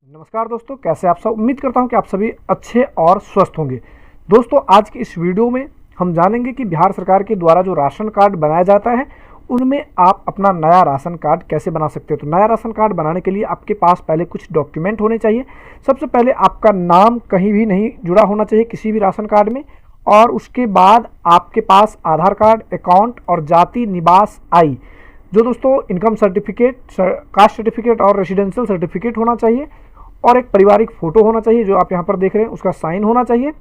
नमस्कार दोस्तों, कैसे आप सब। उम्मीद करता हूं कि आप सभी अच्छे और स्वस्थ होंगे। दोस्तों, आज की इस वीडियो में हम जानेंगे कि बिहार सरकार के द्वारा जो राशन कार्ड बनाया जाता है उनमें आप अपना नया राशन कार्ड कैसे बना सकते हो। तो नया राशन कार्ड बनाने के लिए आपके पास पहले कुछ डॉक्यूमेंट होने चाहिए। सबसे पहले आपका नाम कहीं भी नहीं जुड़ा होना चाहिए किसी भी राशन कार्ड में, और उसके बाद आपके पास आधार कार्ड, अकाउंट और जाति निवास आई, जो दोस्तों इनकम सर्टिफिकेट, कास्ट सर्टिफिकेट और रेसिडेंशियल सर्टिफिकेट होना चाहिए, और एक पारिवारिक फ़ोटो होना चाहिए जो आप यहाँ पर देख रहे हैं, उसका साइन होना चाहिए।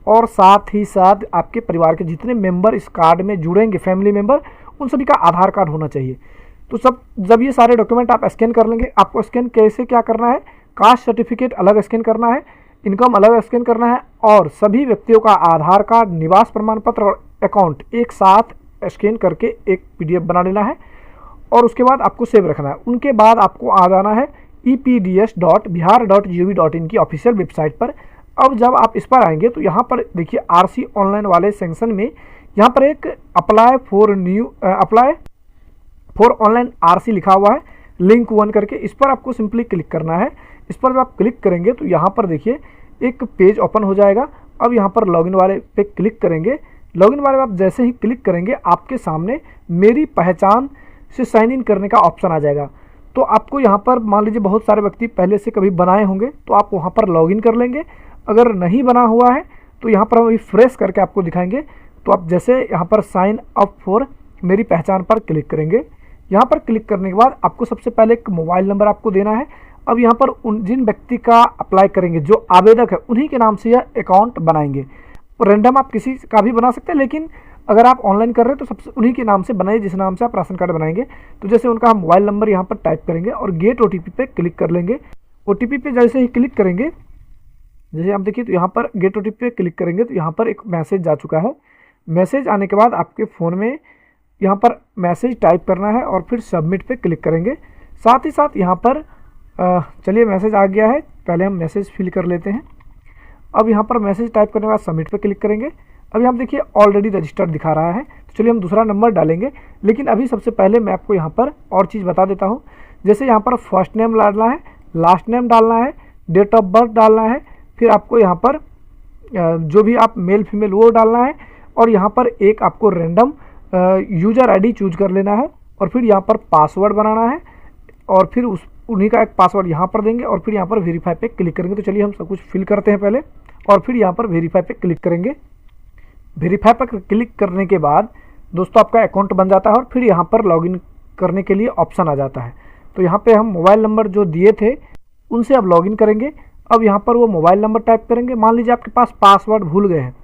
और साथ ही साथ आपके परिवार के जितने मेंबर इस कार्ड में जुड़ेंगे, फैमिली मेंबर, उन सभी का आधार कार्ड होना चाहिए। तो जब ये सारे डॉक्यूमेंट आप स्कैन कर लेंगे, आपको स्कैन कैसे क्या करना है, कास्ट सर्टिफिकेट अलग स्कैन करना है, इनकम अलग स्कैन करना है, और सभी व्यक्तियों का आधार कार्ड, निवास प्रमाण पत्र और अकाउंट एक साथ स्कैन करके एक PDF बना लेना है, और उसके बाद आपको सेव रखना है। उनके बाद आपको आ जाना है epds.bihar.gov.in की ऑफिशियल वेबसाइट पर। अब जब आप इस पर आएंगे तो यहाँ पर देखिए RC ऑनलाइन वाले सेक्शन में यहाँ पर एक अप्लाई फॉर ऑनलाइन RC लिखा हुआ है, लिंक 1 करके। इस पर आपको सिंपली क्लिक करना है। इस पर जब आप क्लिक करेंगे तो यहाँ पर देखिए एक पेज ओपन हो जाएगा। अब यहाँ पर लॉगिन वाले पे क्लिक करेंगे। लॉगिन वाले आप जैसे ही क्लिक करेंगे आपके सामने मेरी पहचान से साइन इन करने का ऑप्शन आ जाएगा। तो आपको यहाँ पर मान लीजिए बहुत सारे व्यक्ति पहले से कभी बनाए होंगे तो आप वहाँ पर लॉगिन कर लेंगे। अगर नहीं बना हुआ है तो यहाँ पर हम अभी फ्रेश करके आपको दिखाएंगे। तो आप जैसे यहाँ पर साइन अप फॉर मेरी पहचान पर क्लिक करेंगे। यहाँ पर क्लिक करने के बाद आपको सबसे पहले एक मोबाइल नंबर आपको देना है। अब यहाँ पर जिन व्यक्ति का अप्लाई करेंगे, जो आवेदक है, उन्हीं के नाम से यह अकाउंट बनाएंगे। रैंडम आप किसी का भी बना सकते हैं, लेकिन अगर आप ऑनलाइन कर रहे हैं तो सबसे उन्हीं के नाम से बनाइए जिस नाम से आप राशन कार्ड बनाएंगे। तो जैसे उनका हम मोबाइल नंबर यहाँ पर टाइप करेंगे और गेट OTP पे क्लिक कर लेंगे। OTP पे जैसे ही क्लिक करेंगे, जैसे आप देखिए तो यहाँ पर गेट OTP पे क्लिक करेंगे तो यहाँ पर एक मैसेज जा चुका है। मैसेज आने के बाद आपके फ़ोन में यहाँ पर मैसेज टाइप करना है और फिर सबमिट पे क्लिक करेंगे। साथ ही साथ यहाँ पर चलिए मैसेज आ गया है, पहले हम मैसेज फिल कर लेते हैं। अब यहाँ पर मैसेज टाइप करने के बाद सबमिट पे क्लिक करेंगे। अभी हम देखिए ऑलरेडी रजिस्टर्ड दिखा रहा है, तो चलिए हम दूसरा नंबर डालेंगे। लेकिन अभी सबसे पहले मैं आपको यहाँ पर और चीज़ बता देता हूँ। जैसे यहाँ पर फर्स्ट नेम डालना है, लास्ट नेम डालना है, डेट ऑफ बर्थ डालना है, फिर आपको यहाँ पर जो भी आप मेल फीमेल वो डालना है, और यहाँ पर एक आपको रैंडम यूज़र ID चूज कर लेना है, और फिर यहाँ पर पासवर्ड बनाना है, और फिर उन्हीं का एक पासवर्ड यहाँ पर देंगे, और फिर यहाँ पर वेरीफाई पे क्लिक करेंगे। तो चलिए हम सब कुछ फिल करते हैं पहले, और फिर यहाँ पर वेरीफाई पे क्लिक करेंगे। वेरीफाई पर क्लिक करने के बाद दोस्तों आपका अकाउंट बन जाता है, और फिर यहाँ पर लॉगिन करने के लिए ऑप्शन आ जाता है। तो यहाँ पे हम मोबाइल नंबर जो दिए थे उनसे अब लॉगिन करेंगे। अब यहाँ पर वो मोबाइल नंबर टाइप करेंगे। मान लीजिए आपके पास पासवर्ड भूल गए हैं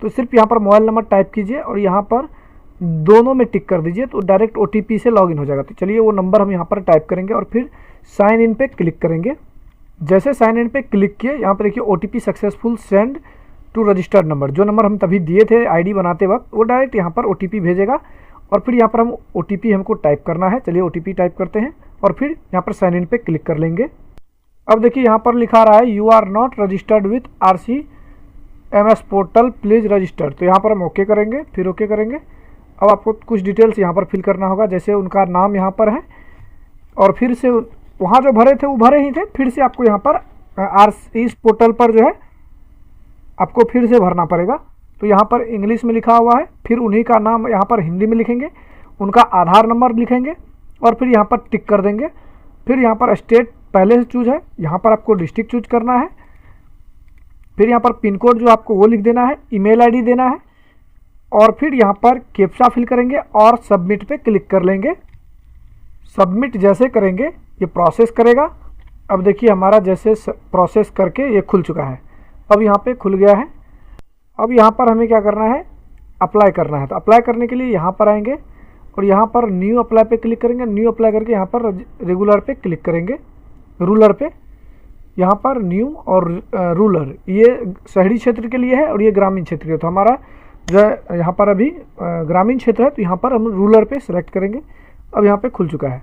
तो सिर्फ यहाँ पर मोबाइल नंबर टाइप कीजिए और यहाँ पर दोनों में टिक कर दीजिए, तो डायरेक्ट OTP से लॉगिन हो जाएगा। तो चलिए वो नंबर हम यहाँ पर टाइप करेंगे और फिर साइन इन पे क्लिक करेंगे। जैसे साइन इन पे क्लिक किए, यहाँ पर देखिए OTP successful send to registered number, जो नंबर हम तभी दिए थे ID बनाते वक्त, वो डायरेक्ट यहाँ पर OTP भेजेगा। और फिर यहाँ पर हम OTP हमको टाइप करना है। चलिए OTP टाइप करते हैं और फिर यहाँ पर साइन इन पे क्लिक कर लेंगे। अब देखिए यहाँ पर लिखा रहा है you are not registered with RCMS portal, please register. तो यहाँ पर हम ओके करेंगे, फिर ओके करेंगे। अब आपको कुछ डिटेल्स यहाँ पर फिल करना होगा, जैसे उनका नाम यहाँ पर है, और फिर से वहाँ जो भरे थे वो भरे ही थे, फिर से आपको यहाँ पर इस पोर्टल पर जो है आपको फिर से भरना पड़ेगा। तो यहाँ पर इंग्लिश में लिखा हुआ है, फिर उन्हीं का नाम यहाँ पर हिंदी में लिखेंगे, उनका आधार नंबर लिखेंगे, और फिर यहाँ पर टिक कर देंगे। फिर यहाँ पर स्टेट पहले से चूज है, यहाँ पर आपको डिस्ट्रिक्ट चूज करना है। फिर यहाँ पर पिन कोड जो आपको वो लिख देना है, ईमेल ID देना है, और फिर यहाँ पर कैप्चा फिल करेंगे और सबमिट पे क्लिक कर लेंगे। सबमिट जैसे करेंगे ये प्रोसेस करेगा। अब देखिए हमारा जैसे प्रोसेस करके ये खुल चुका है। अब यहाँ पे खुल गया है। अब यहाँ पर हमें क्या करना है, अप्लाई करना है। तो अप्लाई करने के लिए यहाँ पर आएंगे और यहाँ पर न्यू अप्लाई पे क्लिक करेंगे। न्यू अप्लाई करके यहाँ पर रेगुलर पे क्लिक करेंगे, रूरल पे। यहाँ पर न्यू और रूरल ये शहरी क्षेत्र के लिए है और ये ग्रामीण क्षेत्र के लिए। तो हमारा जो यहाँ पर अभी ग्रामीण क्षेत्र है, तो यहाँ पर हम रूरल पे सिलेक्ट करेंगे। अब यहाँ पे खुल चुका है।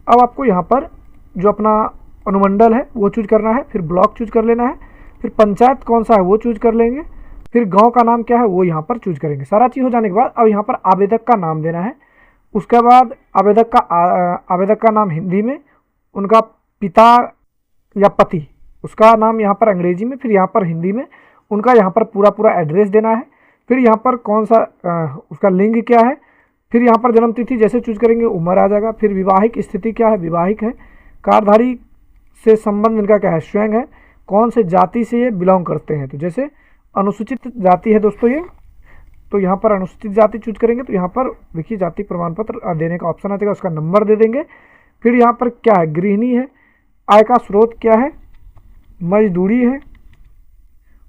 अब आपको यहाँ पर जो अपना अनुमंडल है वो चूज करना है, फिर ब्लॉक चूज कर लेना है, फिर पंचायत कौन सा है वो चूज कर लेंगे, फिर गांव का नाम क्या है वो यहाँ पर चूज करेंगे। सारा चीज़ हो जाने के बाद अब यहाँ पर आवेदक का नाम देना है। उसके बाद आवेदक का नाम हिंदी में, उनका पिता या पति उसका नाम यहाँ पर अंग्रेजी में, फिर यहाँ पर हिंदी में, उनका यहाँ पर पूरा पूरा एड्रेस देना है, फिर यहाँ पर कौन सा उसका लिंग क्या है, फिर यहाँ पर जन्म तिथि जैसे चूज करेंगे उम्र आ जाएगा, फिर विवाहिक स्थिति क्या है, विवाहिक है, कारधारी से संबंध इनका क्या है, स्वयं है, कौन से जाति से ये बिलोंग करते हैं, तो जैसे अनुसूचित जाति है दोस्तों ये, तो यहाँ पर अनुसूचित जाति चूज करेंगे तो यहाँ पर देखिए जाति प्रमाण पत्र देने का ऑप्शन आ जाएगा, उसका नंबर दे देंगे। फिर यहाँ पर क्या है, गृहिणी है, आय का स्रोत क्या है, मजदूरी है,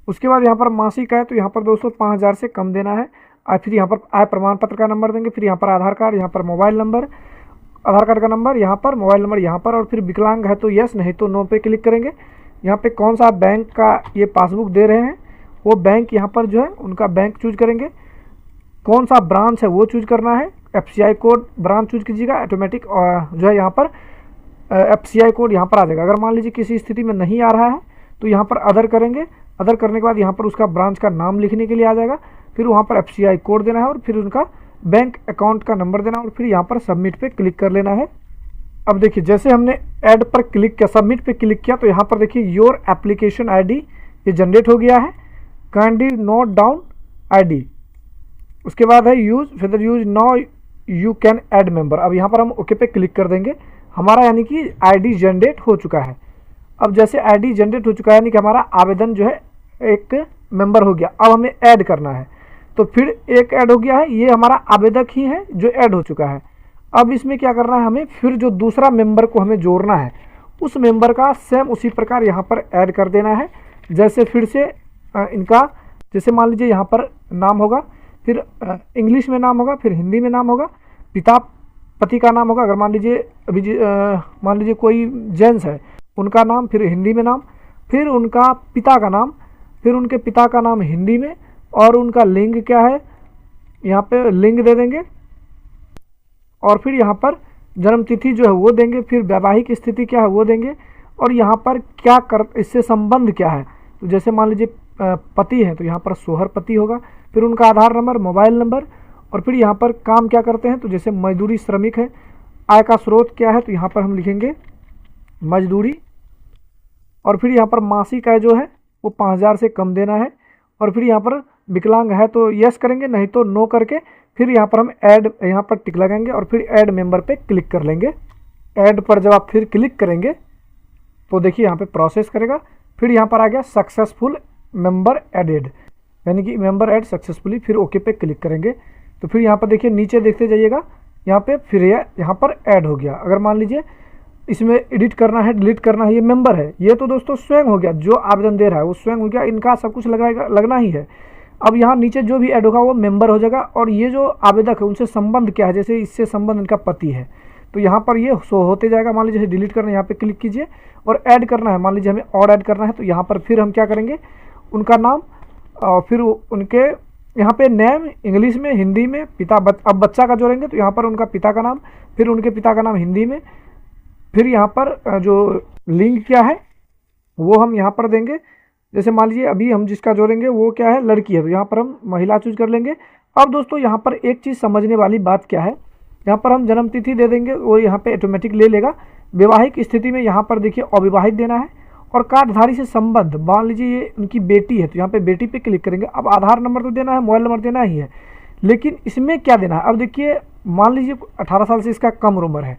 उसके बाद यहाँ पर मासिक आय, तो यहाँ पर दोस्तों 5000 से कम देना है, और फिर यहाँ पर आय प्रमाण पत्र का नंबर देंगे, फिर यहाँ पर आधार कार्ड, यहाँ पर मोबाइल नंबर, आधार कार्ड का नंबर यहाँ पर, मोबाइल नंबर यहाँ पर, और फिर विकलांग है तो यस, नहीं तो नो पे क्लिक करेंगे। यहाँ पे कौन सा बैंक का ये पासबुक दे रहे हैं वो बैंक यहाँ पर जो है उनका बैंक चूज करेंगे, कौन सा ब्रांच है वो चूज करना है, FCI कोड ब्रांच चूज कीजिएगा, ऑटोमेटिक जो है यहाँ पर FCI कोड यहाँ पर आ जाएगा। अगर मान लीजिए किसी स्थिति में नहीं आ रहा है तो यहाँ पर अदर करेंगे, अदर करने के बाद यहाँ पर उसका ब्रांच का नाम लिखने के लिए आ जाएगा, फिर वहाँ पर FCI कोड देना है और फिर उनका बैंक अकाउंट का नंबर देना और फिर यहाँ पर सबमिट पे क्लिक कर लेना है। अब देखिए जैसे हमने ऐड पर क्लिक किया, सबमिट पे क्लिक किया, तो यहाँ पर देखिए योर एप्लीकेशन ID ये जनरेट हो गया है, काइंडली नोट डाउन ID, उसके बाद है यूज फिर use now you can add member. अब यहाँ पर हम ओके पे क्लिक कर देंगे, हमारा यानी कि ID जनरेट हो चुका है। अब जैसे ID जनरेट हो चुका है यानी कि हमारा आवेदन जो है एक मेंबर हो गया, अब हमें ऐड करना है, तो फिर एक ऐड हो गया है, ये हमारा आवेदक ही है जो ऐड हो चुका है। अब इसमें क्या करना है, हमें फिर जो दूसरा मेंबर को हमें जोड़ना है उस मेंबर का सेम उसी प्रकार यहाँ पर ऐड कर देना है। जैसे फिर से इनका जैसे मान लीजिए यहाँ पर नाम होगा, फिर इंग्लिश में नाम होगा, फिर हिंदी में नाम होगा, पिता पति का नाम होगा, अगर मान लीजिए अभी मान लीजिए कोई जेंट्स है उनका नाम, फिर हिंदी में नाम, फिर उनका पिता का नाम, फिर उनके पिता का नाम हिंदी में, और उनका लिंग क्या है यहाँ पे लिंग दे देंगे, और फिर यहाँ पर जन्म तिथि जो है वो देंगे, फिर वैवाहिक स्थिति क्या है वो देंगे, और यहाँ पर क्या कर इससे संबंध क्या है, तो जैसे मान लीजिए पति है तो यहाँ पर सोहर पति होगा, फिर उनका आधार नंबर, मोबाइल नंबर, और फिर यहाँ पर काम क्या करते हैं तो जैसे मजदूरी श्रमिक है, आय का स्रोत क्या है तो यहाँ पर हम लिखेंगे मजदूरी, और फिर यहाँ पर मासिक आय जो है वो 5000 से कम देना है, और फिर यहाँ पर विकलांग है तो यस करेंगे, नहीं तो नो करके फिर यहाँ पर हम ऐड यहाँ पर टिक लगाएंगे और फिर ऐड मेंबर पे क्लिक कर लेंगे। ऐड पर जब आप फिर क्लिक करेंगे तो देखिए यहाँ पे प्रोसेस करेगा, फिर यहाँ पर आ गया सक्सेसफुल मेंबर एडेड, यानी कि मेंबर ऐड सक्सेसफुली, फिर ओके पे क्लिक करेंगे तो फिर यहाँ पर देखिए नीचे देखते जाइएगा, यहाँ पे फिर यहाँ पर ऐड हो गया। अगर मान लीजिए इसमें एडिट करना है, डिलीट करना है, ये मेंबर है, ये तो दोस्तों स्वयं हो गया, जो आवेदन दे रहा है वो स्वयं हो गया, इनका सब कुछ लगना ही है। अब यहाँ नीचे जो भी ऐड होगा वो मेंबर हो जाएगा, और ये जो आवेदक है उनसे संबंध क्या है, जैसे इससे संबंध इनका पति है तो यहाँ पर ये शो होते जाएगा। मान लीजिए डिलीट करना है, यहाँ पे क्लिक कीजिए, और ऐड करना है, मान लीजिए हमें और ऐड करना है तो यहाँ पर फिर हम क्या करेंगे उनका नाम, और फिर उनके यहाँ पे नेम इंग्लिश में, हिंदी में, पिता अब बच्चा का जोड़ेंगे तो यहाँ पर उनका पिता का नाम, फिर उनके पिता का नाम हिंदी में, फिर यहाँ पर जो लिंग क्या है वो हम यहाँ पर देंगे। जैसे मान लीजिए अभी हम जिसका जोड़ेंगे वो क्या है लड़की है तो यहाँ पर हम महिला चूज कर लेंगे। अब दोस्तों यहाँ पर एक चीज़ समझने वाली बात क्या है, यहाँ पर हम जन्म तिथि दे देंगे, वो यहाँ पे ऑटोमेटिक ले लेगा। वैवाहिक स्थिति में यहाँ पर देखिए अविवाहित देना है, और कार्डधारी से संबंध मान लीजिए ये उनकी बेटी है तो यहाँ पे बेटी पे क्लिक करेंगे। अब आधार नंबर तो देना है, मोबाइल नंबर देना ही है, लेकिन इसमें क्या देना है, अब देखिए मान लीजिए 18 साल से इसका कम उम्र है,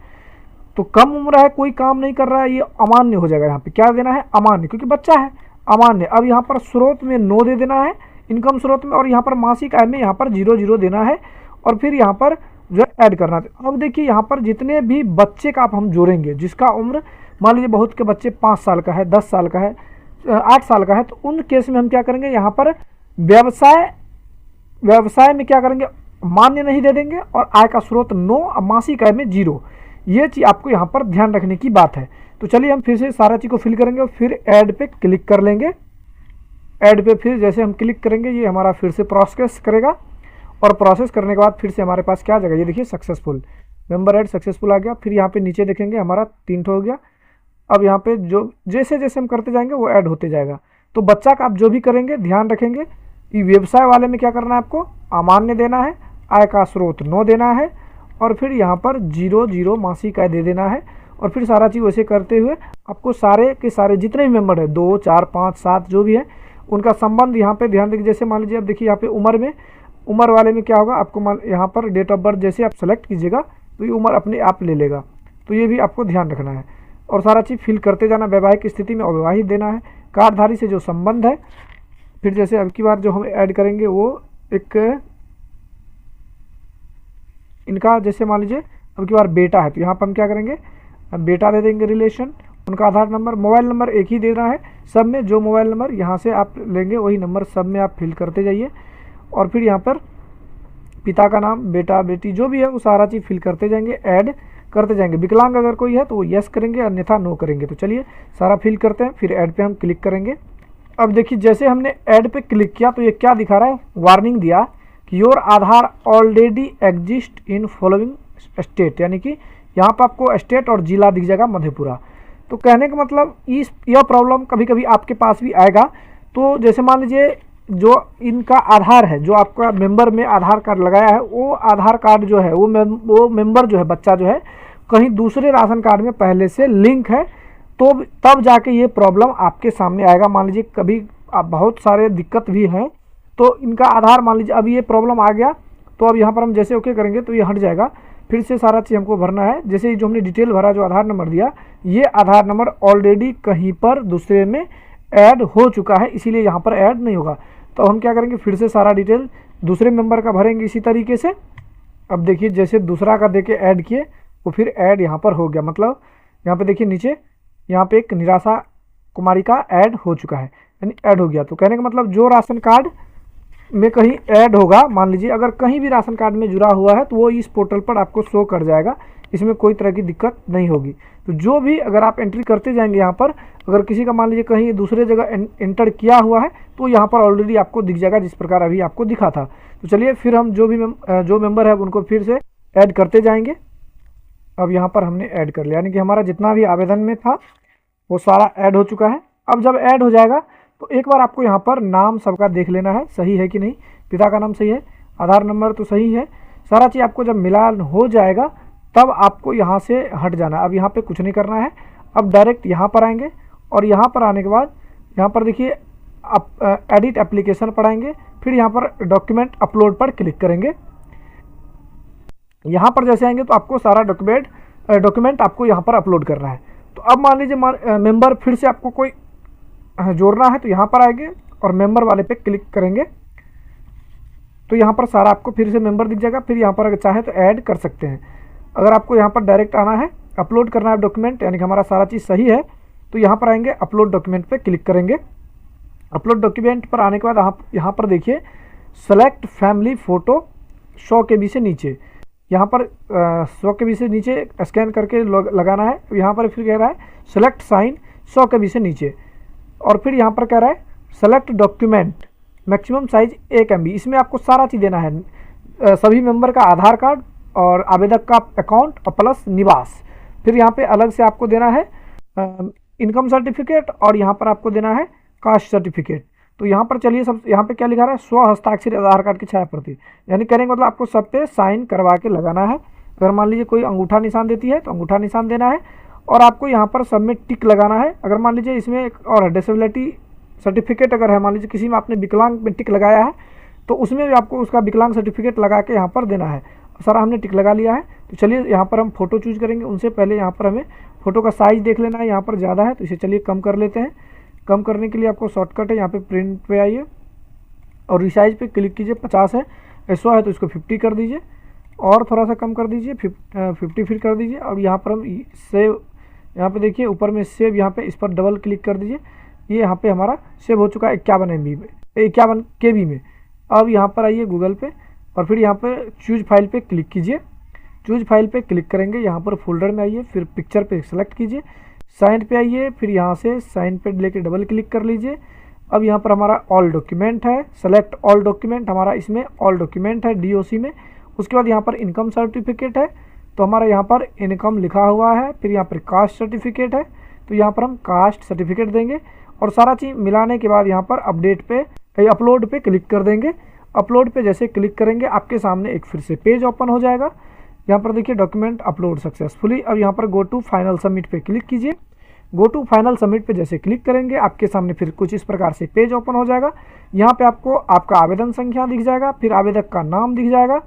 तो कम उम्र है, कोई काम नहीं कर रहा है, ये अमान्य हो जाएगा। यहाँ पे क्या देना है, अमान्य, क्योंकि बच्चा है, अमान्य। अब यहाँ पर स्रोत में नो दे देना है, इनकम स्रोत में, और यहाँ पर मासिक आय में यहाँ पर 00 देना है, और फिर यहाँ पर जो ऐड करना है। अब देखिए यहाँ पर जितने भी बच्चे का आप हम जोड़ेंगे, जिसका उम्र मान लीजिए बहुत के बच्चे 5 साल का है, 10 साल का है, 8 साल का है, तो उन केस में हम क्या करेंगे, यहाँ पर व्यवसाय में क्या करेंगे, मान्य नहीं दे देंगे, और आय का स्रोत नो, मासिक आय में 0। ये चीज़ आपको यहाँ पर ध्यान रखने की बात है। तो चलिए हम फिर से सारा चीज़ को फिल करेंगे और फिर ऐड पे क्लिक कर लेंगे। ऐड पे फिर जैसे हम क्लिक करेंगे ये हमारा फिर से प्रोसेस करेगा, और प्रोसेस करने के बाद फिर से हमारे पास क्या आ जाएगा, ये देखिए सक्सेसफुल मेंबर ऐड सक्सेसफुल आ गया। फिर यहाँ पे नीचे देखेंगे हमारा 3 हो गया। अब यहाँ पे जो जैसे जैसे हम करते जाएंगे वो ऐड होते जाएगा। तो बच्चा का आप जो भी करेंगे ध्यान रखेंगे कि व्यवसाय वाले में क्या करना है, आपको अमान्य देना है, आय का स्रोत नो देना है, और फिर यहाँ पर 00 मासिक आय दे देना है, और फिर सारा चीज़ वैसे करते हुए आपको सारे के सारे जितने भी मेंबर है 2, 4, 5, 7 जो भी है उनका संबंध यहाँ पे ध्यान देखिए। जैसे मान लीजिए अब देखिए यहाँ पे उम्र वाले में क्या होगा, आपको यहाँ पर डेट ऑफ बर्थ जैसे आप सेलेक्ट कीजिएगा तो ये उम्र अपने आप ले लेगा, तो ये भी आपको ध्यान रखना है। और सारा चीज़ फिल करते जाना, वैवाहिक स्थिति में अविवाहित देना है, कार्डधारी से जो संबंध है। फिर जैसे अब की बार जो हम ऐड करेंगे वो एक इनका, जैसे मान लीजिए अब की बार बेटा है तो यहाँ पर हम क्या करेंगे, बेटा दे देंगे रिलेशन, उनका आधार नंबर, मोबाइल नंबर एक ही देना है सब में, जो मोबाइल नंबर यहाँ से आप लेंगे वही नंबर सब में आप फिल करते जाइए। और फिर यहाँ पर पिता का नाम, बेटा बेटी जो भी है वो सारा चीज़ फिल करते जाएंगे, ऐड करते जाएंगे। विकलांग अगर कोई है तो वो यस करेंगे, अन्यथा नो करेंगे। तो चलिए सारा फिल करते हैं, फिर ऐड पे हम क्लिक करेंगे। अब देखिए जैसे हमने ऐड पे क्लिक किया तो ये क्या दिखा रहा है, वार्निंग दिया कि your Aadhaar already exist in following state, यानी कि यहाँ पर आपको स्टेट और जिला दिख जाएगा मधेपुरा। तो कहने का मतलब यह प्रॉब्लम कभी कभी आपके पास भी आएगा। तो जैसे मान लीजिए जो इनका आधार है, जो आपका मेंबर में आधार कार्ड लगाया है, वो आधार कार्ड जो है वो मेंबर जो है, बच्चा जो है कहीं दूसरे राशन कार्ड में पहले से लिंक है, तो तब जाके ये प्रॉब्लम आपके सामने आएगा। मान लीजिए कभी आप बहुत सारे दिक्कत भी हैं तो इनका आधार, मान लीजिए अब ये प्रॉब्लम आ गया तो अब यहाँ पर हम जैसे ओके करेंगे तो ये हट जाएगा। फिर से सारा चीज़ हमको भरना है। जैसे जो हमने डिटेल भरा, जो आधार नंबर दिया, ये आधार नंबर ऑलरेडी कहीं पर दूसरे में ऐड हो चुका है, इसीलिए यहाँ पर ऐड नहीं होगा। तो हम क्या करेंगे, फिर से सारा डिटेल दूसरे मेंबर का भरेंगे इसी तरीके से। अब देखिए जैसे दूसरा का देके ऐड किए वो फिर ऐड यहाँ पर हो गया, मतलब यहाँ पे देखिए नीचे यहाँ पे एक निराशा कुमारी का ऐड हो चुका है, यानी ऐड हो गया। तो कहने का मतलब जो राशन कार्ड में कहीं ऐड होगा, मान लीजिए अगर कहीं भी राशन कार्ड में जुड़ा हुआ है तो वो इस पोर्टल पर आपको शो कर जाएगा, इसमें कोई तरह की दिक्कत नहीं होगी। तो जो भी अगर आप एंट्री करते जाएंगे यहाँ पर, अगर किसी का मान लीजिए कहीं दूसरे जगह एंटर किया हुआ है तो यहाँ पर ऑलरेडी आपको दिख जाएगा, जिस प्रकार अभी आपको दिखा था। तो चलिए फिर हम जो मेंबर है उनको फिर से ऐड करते जाएंगे। अब यहाँ पर हमने ऐड कर लिया, यानी कि हमारा जितना भी आवेदन में था वो सारा ऐड हो चुका है। अब जब ऐड हो जाएगा तो एक बार आपको यहाँ पर नाम सबका देख लेना है सही है कि नहीं, पिता का नाम सही है, आधार नंबर तो सही है, सारा चीज़ आपको जब मिलान हो जाएगा तब आपको यहाँ से हट जाना है। अब यहाँ पे कुछ नहीं करना है, अब डायरेक्ट यहाँ पर आएंगे और यहाँ पर आने के बाद यहाँ पर देखिए आप एडिट एप्लीकेशन पर आएंगे, फिर यहाँ पर डॉक्यूमेंट अपलोड पर क्लिक करेंगे। यहाँ पर जैसे आएंगे तो आपको सारा डॉक्यूमेंट आपको यहाँ पर अपलोड करना है। तो अब मान लीजिए मेंबर फिर से आपको कोई जोड़ना है तो यहाँ पर आएंगे और मेंबर वाले पे क्लिक करेंगे तो यहाँ पर सारा आपको फिर से मेंबर दिख जाएगा। फिर यहाँ पर अगर चाहे तो ऐड कर सकते हैं। अगर आपको यहाँ पर डायरेक्ट आना है, अपलोड करना है डॉक्यूमेंट, यानी कि हमारा सारा चीज़ सही है, तो यहाँ पर आएंगे अपलोड डॉक्यूमेंट पे क्लिक करेंगे। अपलोड डॉक्यूमेंट पर आने के बाद आप यहाँ पर देखिए सेलेक्ट फैमिली फ़ोटो 100 KB से नीचे, यहाँ पर 100 KB से नीचे स्कैन करके लगाना है। यहाँ पर फिर कह रहा है सेलेक्ट साइन 100 KB से नीचे, और फिर यहाँ पर कह रहा है select document maximum size 1 MB। इसमें आपको सारा चीज़ देना है, सभी मेंबर का आधार कार्ड और आवेदक का अकाउंट और प्लस निवास। फिर यहाँ पे अलग से आपको देना है इनकम सर्टिफिकेट और यहाँ पर आपको देना है कास्ट सर्टिफिकेट। तो यहाँ पर चलिए सब यहाँ पे क्या लिखा रहा है, स्व हस्ताक्षर आधार कार्ड की छाया प्रति, यानी करेंगे मतलब आपको सब पे साइन करवा के लगाना है। अगर मान लीजिए कोई अंगूठा निशान देती है तो अंगूठा निशान देना है और आपको यहाँ पर सब में टिक लगाना है। अगर मान लीजिए इसमें एक और डिसेबिलिटी सर्टिफिकेट अगर है, मान लीजिए किसी में आपने विकलांग में टिक लगाया है तो उसमें भी आपको उसका विकलांग सर्टिफिकेट लगा के यहाँ पर देना है। सारा हमने टिक लगा लिया है। तो चलिए यहाँ पर हम फ़ोटो चूज करेंगे, उनसे पहले यहाँ पर हमें फ़ोटो का साइज़ देख लेना है। यहाँ पर ज़्यादा है तो इसे चलिए कम कर लेते हैं। कम करने के लिए आपको शॉर्टकट है, यहाँ पे प्रिंट पे आइए और रिसाइज पे क्लिक कीजिए। 50 है, 100 है तो इसको 50 कर दीजिए और थोड़ा सा कम कर दीजिए, 50 फिर कर दीजिए। अब यहाँ पर हम सेव, यहाँ पे देखिए ऊपर में सेव, यहाँ पे इस पर डबल क्लिक कर दीजिए। ये यहाँ पे हमारा सेव हो चुका है 51 MB में, 51 KB में। अब यहाँ पर आइए गूगल पे और फिर यहाँ पर चूज फाइल पे क्लिक कीजिए। चूज फाइल पे क्लिक करेंगे, यहाँ पर फोल्डर में आइए, फिर पिक्चर पे सेलेक्ट कीजिए, साइन पे आइए, फिर यहाँ से साइन पे लेके डबल क्लिक कर लीजिए। अब यहाँ पर हमारा ऑल डॉक्यूमेंट है, सेलेक्ट ऑल डॉक्यूमेंट, हमारा इसमें ऑल डॉक्यूमेंट है DOC में। उसके बाद यहाँ पर इनकम सर्टिफिकेट है तो हमारा यहाँ पर इनकम लिखा हुआ है। फिर यहाँ पर कास्ट सर्टिफिकेट है तो यहाँ पर हम कास्ट सर्टिफिकेट देंगे और सारा चीज़ मिलाने के बाद यहाँ पर अपडेट पे अपलोड पे क्लिक कर देंगे। अपलोड पे जैसे क्लिक करेंगे आपके सामने एक फिर से पेज ओपन हो जाएगा। यहाँ पर देखिए डॉक्यूमेंट अपलोड सक्सेसफुली। अब यहाँ पर गो टू फाइनल सबमिट पे क्लिक कीजिए। गो टू फाइनल सबमिट पे जैसे क्लिक करेंगे आपके सामने फिर कुछ इस प्रकार से पेज ओपन हो जाएगा। यहाँ पे आपको आपका आवेदन संख्या दिख जाएगा, फिर आवेदक का नाम दिख जाएगा,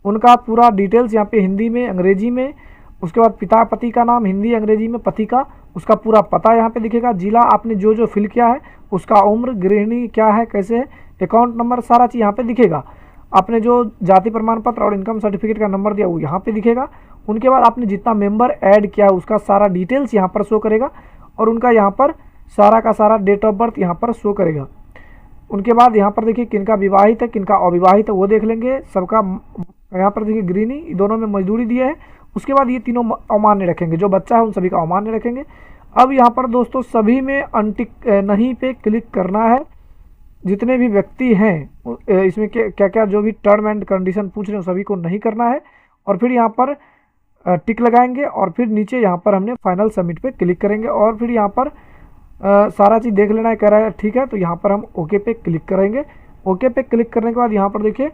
उनका पूरा डिटेल्स यहाँ पे हिंदी में अंग्रेजी में, उसके बाद पिता पति का नाम हिंदी अंग्रेजी में, पति का उसका पूरा पता यहाँ पे दिखेगा, जिला आपने जो जो फिल किया है उसका, उम्र, गृहिणी क्या है कैसे है, अकाउंट नंबर, सारा चीज़ यहाँ पे दिखेगा। आपने जो जाति प्रमाण पत्र और इनकम सर्टिफिकेट का नंबर दिया वो यहाँ पे दिखेगा। उनके बाद आपने जितना मेंबर ऐड किया है उसका सारा डिटेल्स यहाँ पर शो करेगा और उनका यहाँ पर सारा का सारा डेट ऑफ बर्थ यहाँ पर शो करेगा। उनके बाद यहाँ पर देखिए किनका विवाहित है किनका अविवाहित है वो देख लेंगे। सबका यहाँ पर देखिए गृहिणी दोनों में मजदूरी दिया है। उसके बाद ये तीनों अमान्य रखेंगे, जो बच्चा है उन सभी का अमान्य रखेंगे। अब यहाँ पर दोस्तों सभी में अनटिक नहीं पे क्लिक करना है। जितने भी व्यक्ति हैं इसमें क्या क्या जो भी टर्म एंड कंडीशन पूछ रहे हैं सभी को नहीं करना है और फिर यहाँ पर टिक लगाएंगे और फिर नीचे यहाँ पर हमने फाइनल सबमिट पे क्लिक करेंगे और फिर यहाँ पर सारा चीज़ देख लेना है, कह रहा है ठीक है, तो यहाँ पर हम ओके पे क्लिक करेंगे। ओके पे क्लिक करने के बाद यहाँ पर देखिए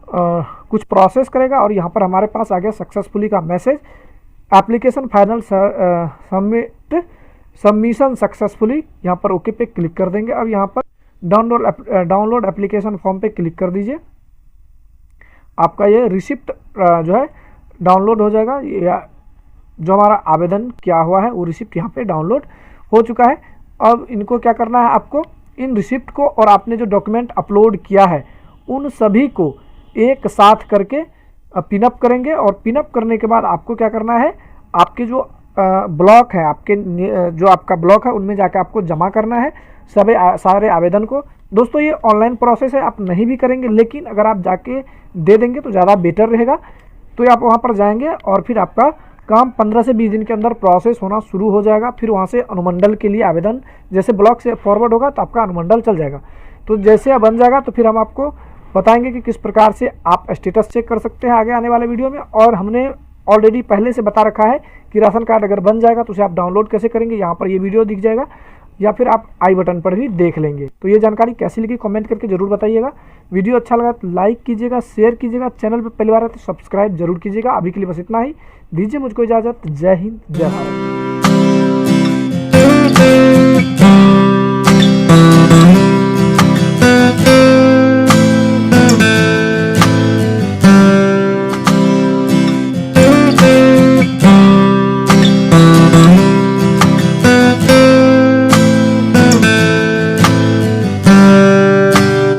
कुछ प्रोसेस करेगा और यहाँ पर हमारे पास आ गया सक्सेसफुली का message, application final submission successfully. यहाँ पर ओके पे क्लिक कर देंगे। अब यहाँ पर डाउनलोड एप्लीकेशन फॉर्म पे क्लिक कर दीजिए। आपका ये रिसिप्ट जो है डाउनलोड हो जाएगा, या जो हमारा आवेदन किया हुआ है वो रिसिप्ट यहाँ पे डाउनलोड हो चुका है। अब इनको क्या करना है, आपको इन रिसिप्ट को और आपने जो डॉक्यूमेंट अपलोड किया है उन सभी को एक साथ करके पिनअप करेंगे और पिनअप करने के बाद आपको क्या करना है, आपके जो ब्लॉक है, आपके जो आपका ब्लॉक है उनमें जाकर आपको जमा करना है सारे आवेदन को। दोस्तों ये ऑनलाइन प्रोसेस है, आप नहीं भी करेंगे लेकिन अगर आप जाके दे देंगे तो ज़्यादा बेटर रहेगा। तो आप वहाँ पर जाएंगे और फिर आपका काम 15 से 20 दिन के अंदर प्रोसेस होना शुरू हो जाएगा। फिर वहाँ से अनुमंडल के लिए आवेदन जैसे ब्लॉक से फॉरवर्ड होगा तो आपका अनुमंडल चल जाएगा। तो जैसे बन जाएगा तो फिर हम आपको बताएंगे कि किस प्रकार से आप स्टेटस चेक कर सकते हैं आगे आने वाले वीडियो में। और हमने ऑलरेडी पहले से बता रखा है कि राशन कार्ड अगर बन जाएगा तो उसे आप डाउनलोड कैसे करेंगे, यहाँ पर ये वीडियो दिख जाएगा या फिर आप आई बटन पर भी देख लेंगे। तो ये जानकारी कैसी लगी कमेंट करके जरूर बताइएगा। वीडियो अच्छा लगा तो लाइक कीजिएगा, शेयर कीजिएगा, चैनल पर पहली बार है तो सब्सक्राइब जरूर कीजिएगा। अभी के लिए बस इतना ही, दीजिए मुझको इजाज़त। जय हिंद, जय भारत।